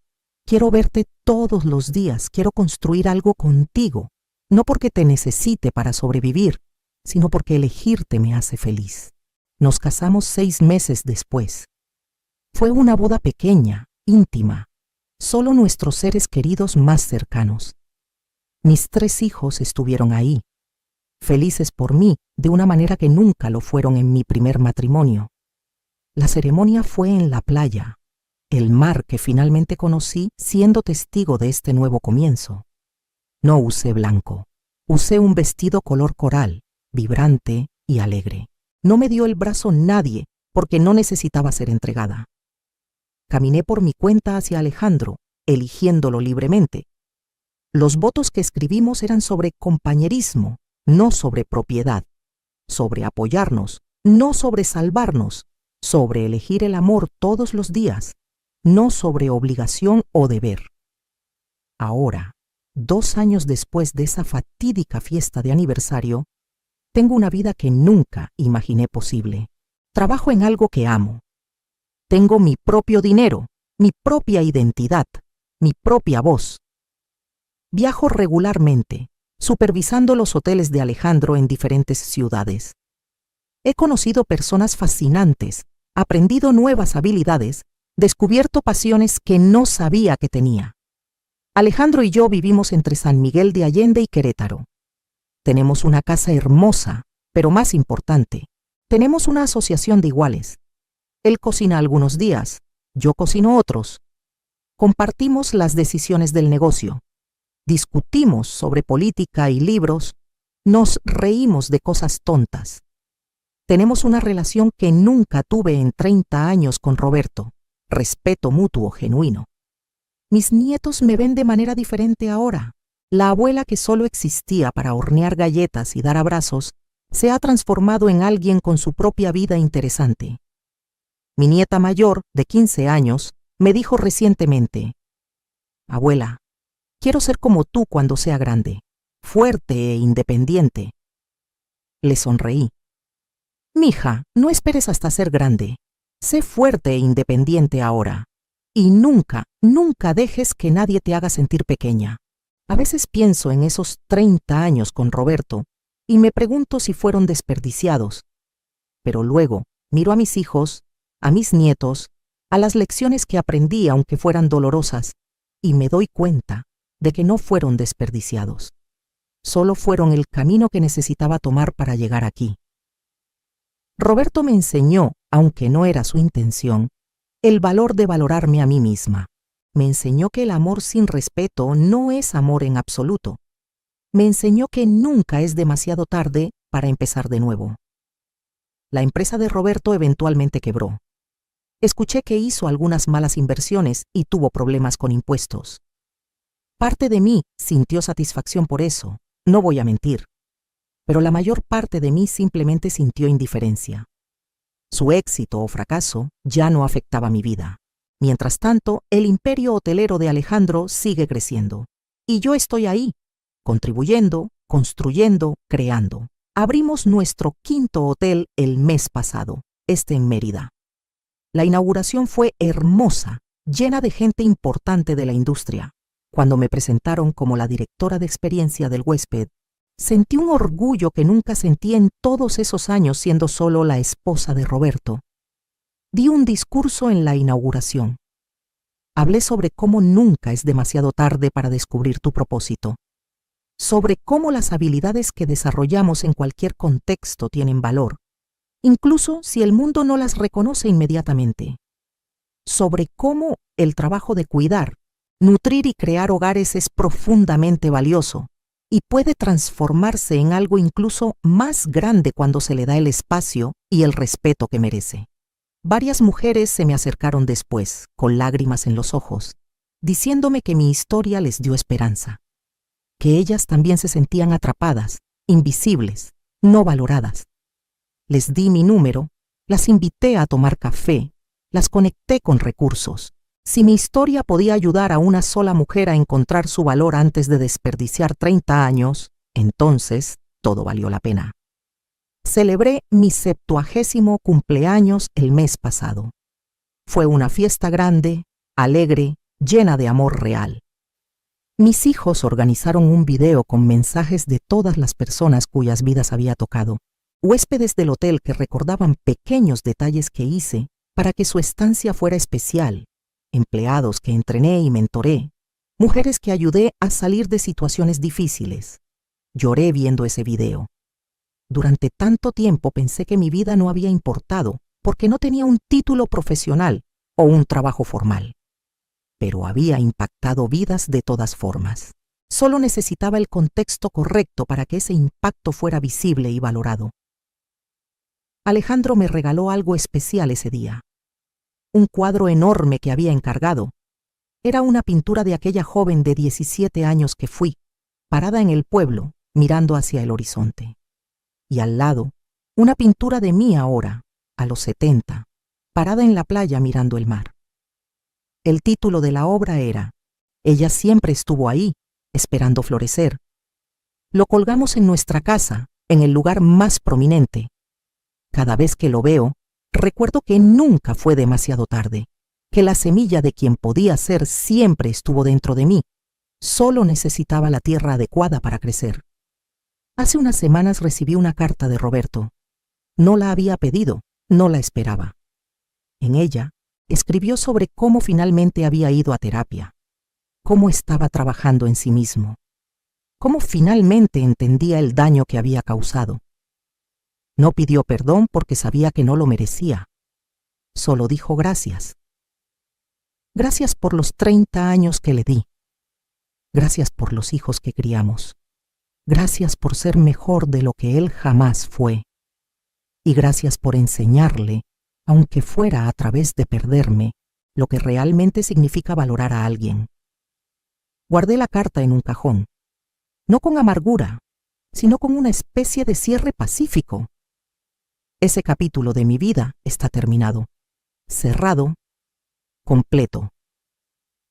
Quiero verte todos los días, quiero construir algo contigo, no porque te necesite para sobrevivir, sino porque elegirte me hace feliz. Nos casamos 6 meses después. Fue una boda pequeña, íntima, solo nuestros seres queridos más cercanos. Mis 3 hijos estuvieron ahí, felices por mí de una manera que nunca lo fueron en mi primer matrimonio. La ceremonia fue en la playa, el mar que finalmente conocí siendo testigo de este nuevo comienzo. No usé blanco, usé un vestido color coral, vibrante y alegre. No me dio el brazo nadie porque no necesitaba ser entregada. Caminé por mi cuenta hacia Alejandro, eligiéndolo libremente. Los votos que escribimos eran sobre compañerismo, no sobre propiedad, sobre apoyarnos, no sobre salvarnos, sobre elegir el amor todos los días, no sobre obligación o deber. Ahora, 2 años después de esa fatídica fiesta de aniversario, tengo una vida que nunca imaginé posible. Trabajo en algo que amo. Tengo mi propio dinero, mi propia identidad, mi propia voz. Viajo regularmente, supervisando los hoteles de Alejandro en diferentes ciudades. He conocido personas fascinantes, aprendido nuevas habilidades, descubierto pasiones que no sabía que tenía. Alejandro y yo vivimos entre San Miguel de Allende y Querétaro. Tenemos una casa hermosa, pero más importante, tenemos una asociación de iguales. Él cocina algunos días, yo cocino otros. Compartimos las decisiones del negocio. Discutimos sobre política y libros. Nos reímos de cosas tontas. Tenemos una relación que nunca tuve en 30 años con Roberto. Respeto mutuo genuino. Mis nietos me ven de manera diferente ahora. La abuela que solo existía para hornear galletas y dar abrazos se ha transformado en alguien con su propia vida interesante. Mi nieta mayor, de 15 años, me dijo recientemente: «Abuela, quiero ser como tú cuando sea grande, fuerte e independiente». Le sonreí. «Mija, no esperes hasta ser grande. Sé fuerte e independiente ahora. Y nunca, nunca dejes que nadie te haga sentir pequeña». A veces pienso en esos 30 años con Roberto y me pregunto si fueron desperdiciados. Pero luego miro a mis hijos, a mis nietos, a las lecciones que aprendí aunque fueran dolorosas, y me doy cuenta de que no fueron desperdiciados. Solo fueron el camino que necesitaba tomar para llegar aquí. Roberto me enseñó, aunque no era su intención, el valor de valorarme a mí misma. Me enseñó que el amor sin respeto no es amor en absoluto. Me enseñó que nunca es demasiado tarde para empezar de nuevo. La empresa de Roberto eventualmente quebró. Escuché que hizo algunas malas inversiones y tuvo problemas con impuestos. Parte de mí sintió satisfacción por eso, no voy a mentir, pero la mayor parte de mí simplemente sintió indiferencia. Su éxito o fracaso ya no afectaba mi vida. Mientras tanto, el imperio hotelero de Alejandro sigue creciendo. Y yo estoy ahí, contribuyendo, construyendo, creando. Abrimos nuestro 5º hotel el mes pasado, en Mérida. La inauguración fue hermosa, llena de gente importante de la industria. Cuando me presentaron como la directora de experiencia del huésped, sentí un orgullo que nunca sentí en todos esos años siendo solo la esposa de Roberto. Di un discurso en la inauguración. Hablé sobre cómo nunca es demasiado tarde para descubrir tu propósito, sobre cómo las habilidades que desarrollamos en cualquier contexto tienen valor, incluso si el mundo no las reconoce inmediatamente, sobre cómo el trabajo de cuidar, nutrir y crear hogares es profundamente valioso y puede transformarse en algo incluso más grande cuando se le da el espacio y el respeto que merece. Varias mujeres se me acercaron después, con lágrimas en los ojos, diciéndome que mi historia les dio esperanza, que ellas también se sentían atrapadas, invisibles, no valoradas. Les di mi número, las invité a tomar café, las conecté con recursos. Si mi historia podía ayudar a una sola mujer a encontrar su valor antes de desperdiciar 30 años, entonces todo valió la pena. Celebré mi 70º cumpleaños el mes pasado. Fue una fiesta grande, alegre, llena de amor real. Mis hijos organizaron un video con mensajes de todas las personas cuyas vidas había tocado, huéspedes del hotel que recordaban pequeños detalles que hice para que su estancia fuera especial, empleados que entrené y mentoré, mujeres que ayudé a salir de situaciones difíciles. Lloré viendo ese video. Durante tanto tiempo pensé que mi vida no había importado porque no tenía un título profesional o un trabajo formal. Pero había impactado vidas de todas formas. Solo necesitaba el contexto correcto para que ese impacto fuera visible y valorado. Alejandro me regaló algo especial ese día. Un cuadro enorme que había encargado. Era una pintura de aquella joven de 17 años que fui, parada en el pueblo, mirando hacia el horizonte. Y al lado, una pintura de mí ahora, a los 70, parada en la playa mirando el mar. El título de la obra era Ella siempre estuvo ahí, esperando florecer. Lo colgamos en nuestra casa, en el lugar más prominente. Cada vez que lo veo, recuerdo que nunca fue demasiado tarde, que la semilla de quien podía ser siempre estuvo dentro de mí. Solo necesitaba la tierra adecuada para crecer. Hace unas semanas recibí una carta de Roberto. No la había pedido, no la esperaba. En ella, escribió sobre cómo finalmente había ido a terapia, cómo estaba trabajando en sí mismo, cómo finalmente entendía el daño que había causado. No pidió perdón porque sabía que no lo merecía. Solo dijo gracias. Gracias por los 30 años que le di. Gracias por los hijos que criamos. Gracias por ser mejor de lo que él jamás fue. Y gracias por enseñarle, aunque fuera a través de perderme, lo que realmente significa valorar a alguien. Guardé la carta en un cajón, no con amargura, sino con una especie de cierre pacífico. Ese capítulo de mi vida está terminado, cerrado, completo.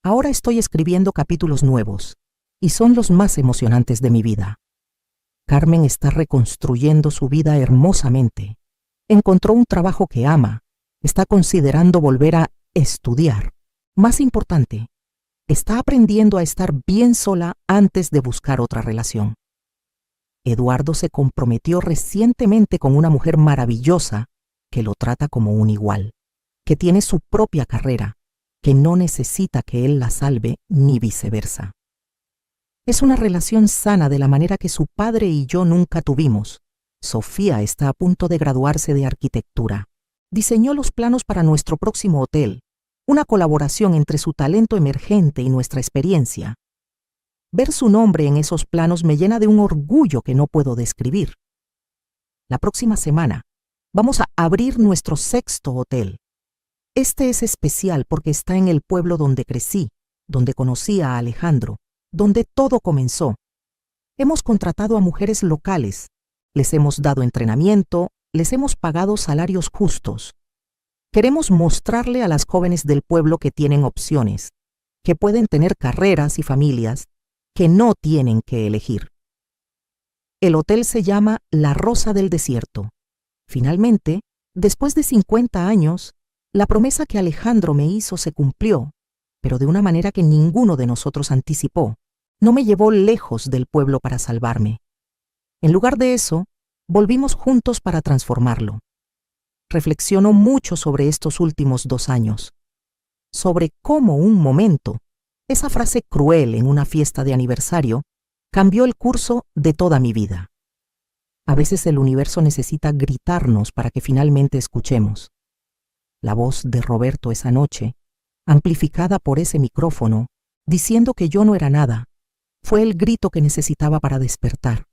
Ahora estoy escribiendo capítulos nuevos, y son los más emocionantes de mi vida. Carmen está reconstruyendo su vida hermosamente. Encontró un trabajo que ama. Está considerando volver a estudiar. Más importante, está aprendiendo a estar bien sola antes de buscar otra relación. Eduardo se comprometió recientemente con una mujer maravillosa que lo trata como un igual, que tiene su propia carrera, que no necesita que él la salve ni viceversa. Es una relación sana de la manera que su padre y yo nunca tuvimos. Sofía está a punto de graduarse de arquitectura. Diseñó los planos para nuestro próximo hotel, una colaboración entre su talento emergente y nuestra experiencia. Ver su nombre en esos planos me llena de un orgullo que no puedo describir. La próxima semana vamos a abrir nuestro 6º hotel. Este es especial porque está en el pueblo donde crecí, donde conocí a Alejandro, donde todo comenzó. Hemos contratado a mujeres locales, les hemos dado entrenamiento, les hemos pagado salarios justos. Queremos mostrarle a las jóvenes del pueblo que tienen opciones, que pueden tener carreras y familias, que no tienen que elegir. El hotel se llama La Rosa del Desierto. Finalmente, después de 50 años, la promesa que Alejandro me hizo se cumplió, pero de una manera que ninguno de nosotros anticipó. No me llevó lejos del pueblo para salvarme. En lugar de eso, volvimos juntos para transformarlo. Reflexiono mucho sobre estos últimos 2 años, sobre cómo un momento, esa frase cruel en una fiesta de aniversario, cambió el curso de toda mi vida. A veces el universo necesita gritarnos para que finalmente escuchemos. La voz de Roberto esa noche, amplificada por ese micrófono, diciendo que yo no era nada, fue el grito que necesitaba para despertar.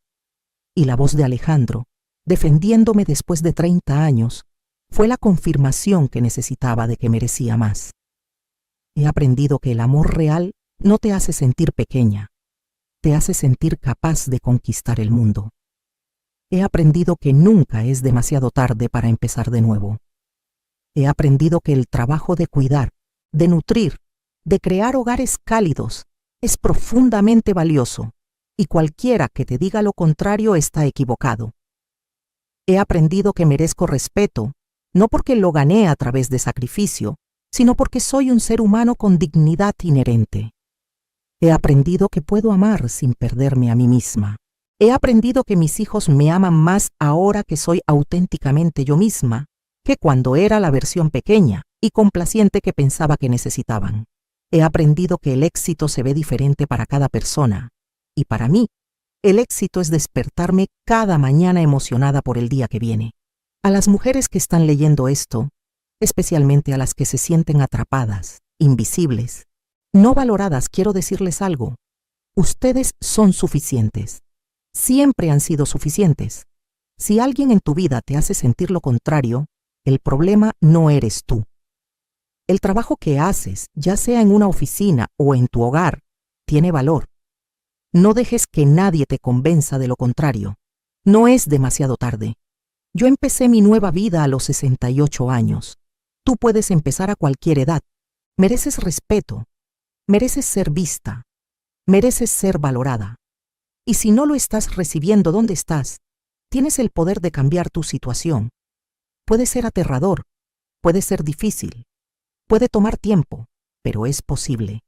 Y la voz de Alejandro, defendiéndome después de 30 años, fue la confirmación que necesitaba de que merecía más. He aprendido que el amor real no te hace sentir pequeña, te hace sentir capaz de conquistar el mundo. He aprendido que nunca es demasiado tarde para empezar de nuevo. He aprendido que el trabajo de cuidar, de nutrir, de crear hogares cálidos, es profundamente valioso, y cualquiera que te diga lo contrario está equivocado. He aprendido que merezco respeto, no porque lo gané a través de sacrificio, sino porque soy un ser humano con dignidad inherente. He aprendido que puedo amar sin perderme a mí misma. He aprendido que mis hijos me aman más ahora que soy auténticamente yo misma, que cuando era la versión pequeña y complaciente que pensaba que necesitaban. He aprendido que el éxito se ve diferente para cada persona, y para mí, el éxito es despertarme cada mañana emocionada por el día que viene. A las mujeres que están leyendo esto, especialmente a las que se sienten atrapadas, invisibles, no valoradas, quiero decirles algo. Ustedes son suficientes. Siempre han sido suficientes. Si alguien en tu vida te hace sentir lo contrario, el problema no eres tú. El trabajo que haces, ya sea en una oficina o en tu hogar, tiene valor. No dejes que nadie te convenza de lo contrario. No es demasiado tarde. Yo empecé mi nueva vida a los 68 años. Tú puedes empezar a cualquier edad. Mereces respeto. Mereces ser vista. Mereces ser valorada. Y si no lo estás recibiendo donde estás, tienes el poder de cambiar tu situación. Puede ser aterrador, puede ser difícil, puede tomar tiempo, pero es posible.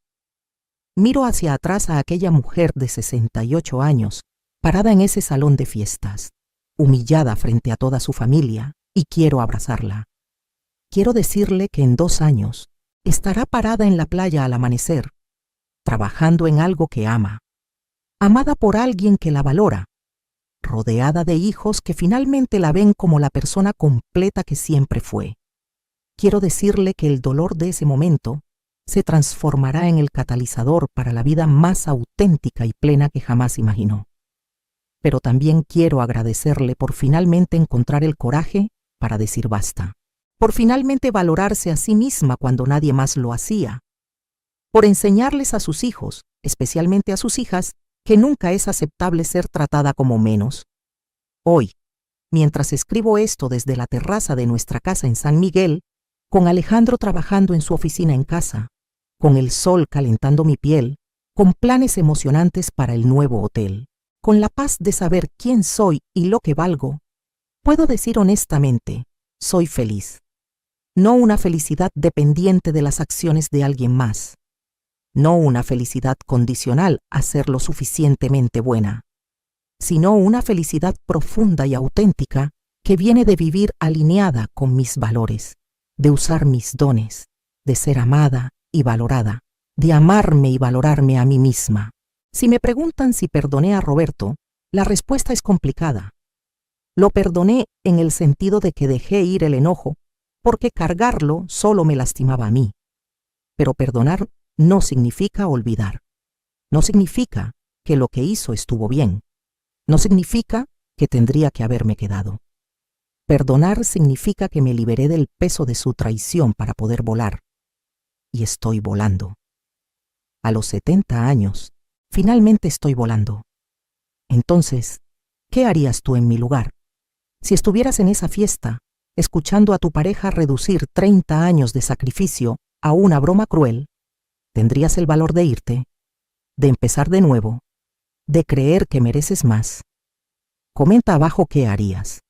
Miro hacia atrás a aquella mujer de 68 años, parada en ese salón de fiestas, humillada frente a toda su familia, y quiero abrazarla. Quiero decirle que en 2 años estará parada en la playa al amanecer, trabajando en algo que ama, amada por alguien que la valora, rodeada de hijos que finalmente la ven como la persona completa que siempre fue. Quiero decirle que el dolor de ese momento se transformará en el catalizador para la vida más auténtica y plena que jamás imaginó. Pero también quiero agradecerle por finalmente encontrar el coraje para decir basta, por finalmente valorarse a sí misma cuando nadie más lo hacía, por enseñarles a sus hijos, especialmente a sus hijas, que nunca es aceptable ser tratada como menos. Hoy, mientras escribo esto desde la terraza de nuestra casa en San Miguel, con Alejandro trabajando en su oficina en casa, con el sol calentando mi piel, con planes emocionantes para el nuevo hotel, con la paz de saber quién soy y lo que valgo, puedo decir honestamente, soy feliz. No una felicidad dependiente de las acciones de alguien más. No una felicidad condicional a ser lo suficientemente buena, sino una felicidad profunda y auténtica que viene de vivir alineada con mis valores, de usar mis dones, de ser amada y valorada, de amarme y valorarme a mí misma. Si me preguntan si perdoné a Roberto, la respuesta es complicada. Lo perdoné en el sentido de que dejé ir el enojo, porque cargarlo solo me lastimaba a mí. Pero perdonar no significa olvidar. No significa que lo que hizo estuvo bien. No significa que tendría que haberme quedado. Perdonar significa que me liberé del peso de su traición para poder volar. Y estoy volando. A los 70 años, finalmente estoy volando. Entonces, ¿qué harías tú en mi lugar? Si estuvieras en esa fiesta, escuchando a tu pareja reducir 30 años de sacrificio a una broma cruel, ¿tendrías el valor de irte? ¿De empezar de nuevo? ¿De creer que mereces más? Comenta abajo qué harías.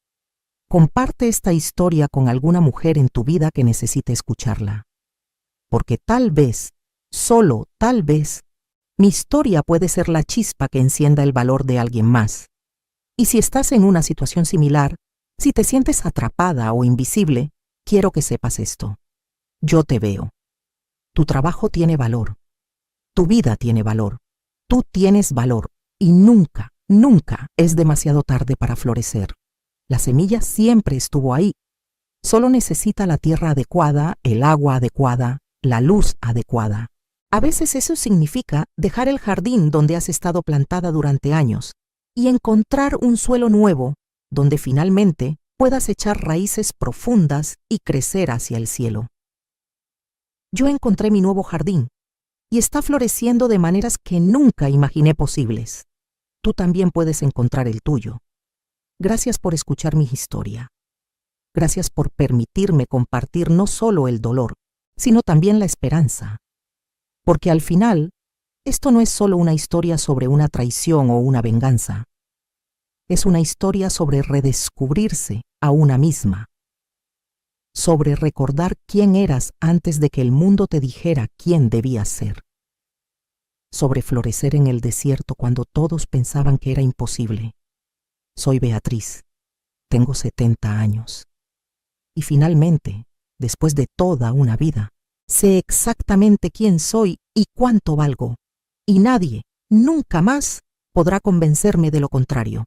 Comparte esta historia con alguna mujer en tu vida que necesite escucharla. Porque tal vez, solo tal vez, mi historia puede ser la chispa que encienda el valor de alguien más. Y si estás en una situación similar, si te sientes atrapada o invisible, quiero que sepas esto. Yo te veo. Tu trabajo tiene valor. Tu vida tiene valor. Tú tienes valor. Y nunca, nunca es demasiado tarde para florecer. La semilla siempre estuvo ahí. Solo necesita la tierra adecuada, el agua adecuada, la luz adecuada. A veces eso significa dejar el jardín donde has estado plantada durante años y encontrar un suelo nuevo donde finalmente puedas echar raíces profundas y crecer hacia el cielo. Yo encontré mi nuevo jardín y está floreciendo de maneras que nunca imaginé posibles. Tú también puedes encontrar el tuyo. Gracias por escuchar mi historia. Gracias por permitirme compartir no solo el dolor, sino también la esperanza. Porque al final, esto no es solo una historia sobre una traición o una venganza. Es una historia sobre redescubrirse a una misma. Sobre recordar quién eras antes de que el mundo te dijera quién debías ser. Sobre florecer en el desierto cuando todos pensaban que era imposible. Soy Beatriz. Tengo 70 años. Y finalmente, después de toda una vida, sé exactamente quién soy y cuánto valgo. Y nadie, nunca más, podrá convencerme de lo contrario.